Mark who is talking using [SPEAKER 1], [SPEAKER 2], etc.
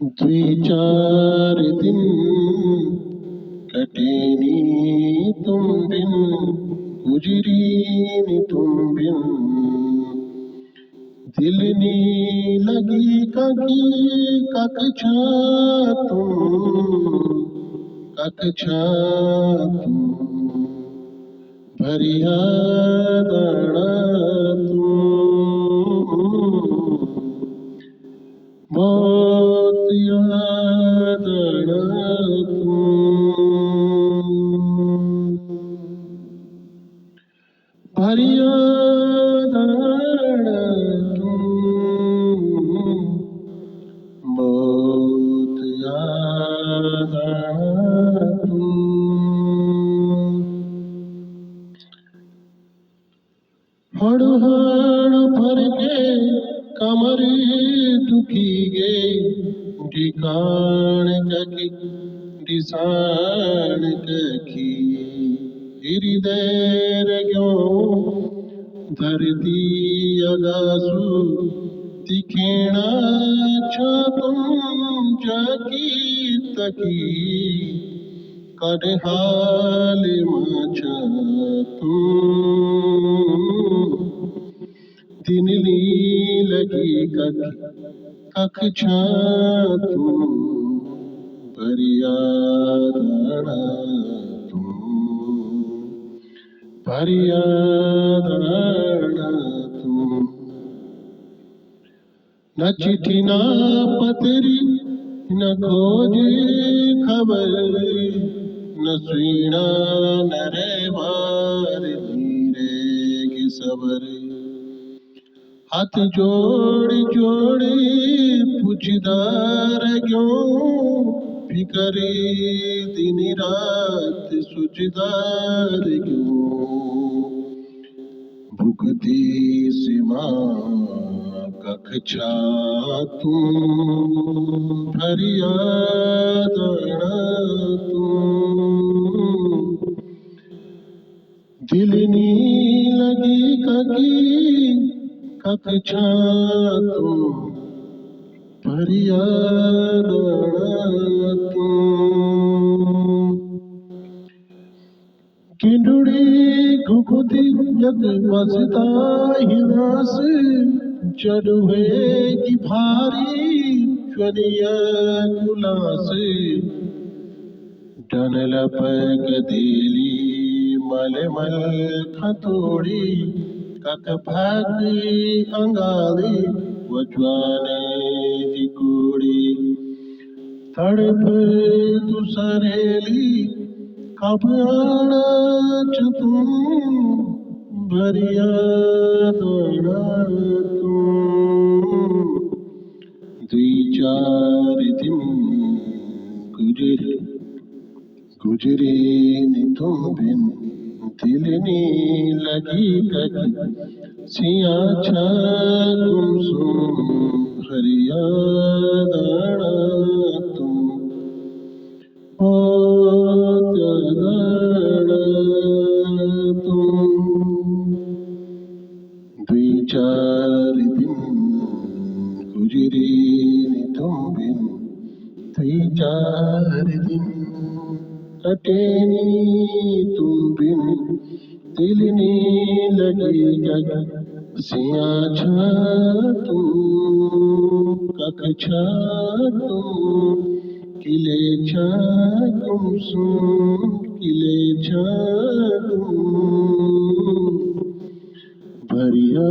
[SPEAKER 1] द्विचार दिन कटेनी तुम बिन गुजरीनी तुम बिन दिल नी लगी ककी कक्षा तुम भरिया दाना बहुत याद भरिया बहुत याद हड़ हड़ भर के कमर दुखी गे ठिकान ककी दिसान ककी हृदय क्यों धरती अगासु दिखेना छ तुम जाकी तकी कर हाल मच दिन नी लगी कक्षा तुम भरियादाना तुम न चिट्ठी न पतरी न खोज खबर न सुना न रेवार धीरे की सबर हाथ जोड़ जोड़ पूछदार क्यों फिकर दिन रात सुजदार क्यों भुगती सीमा कक्षा तुम फरियादना तुम दिल नी लगी ककी कक्षा तुम फरियादना तुम किंडुड़ी घुघुदी जग बसता हिलास चढ़ुए की भारी चरिया गुलास डनल पग देली मल मल खतोड़ी कक भाग अंगारी वज्वाने की कोड़ी तड़प दुसरेली कब आना तुम भरिया दौड़ा तुम द्विचार दिन गुजरे नि तुम बिन दिल नी लगी ककी सिया तुम सुन भरिया दौड़ा तुम द्विचार दिन गुजरे नि तुम बिन द्विचार दिन कटेनी तुम बिन दिल नी लगी सिया तुम कक्षा तुम किले तुम सुन किले तुम भरिया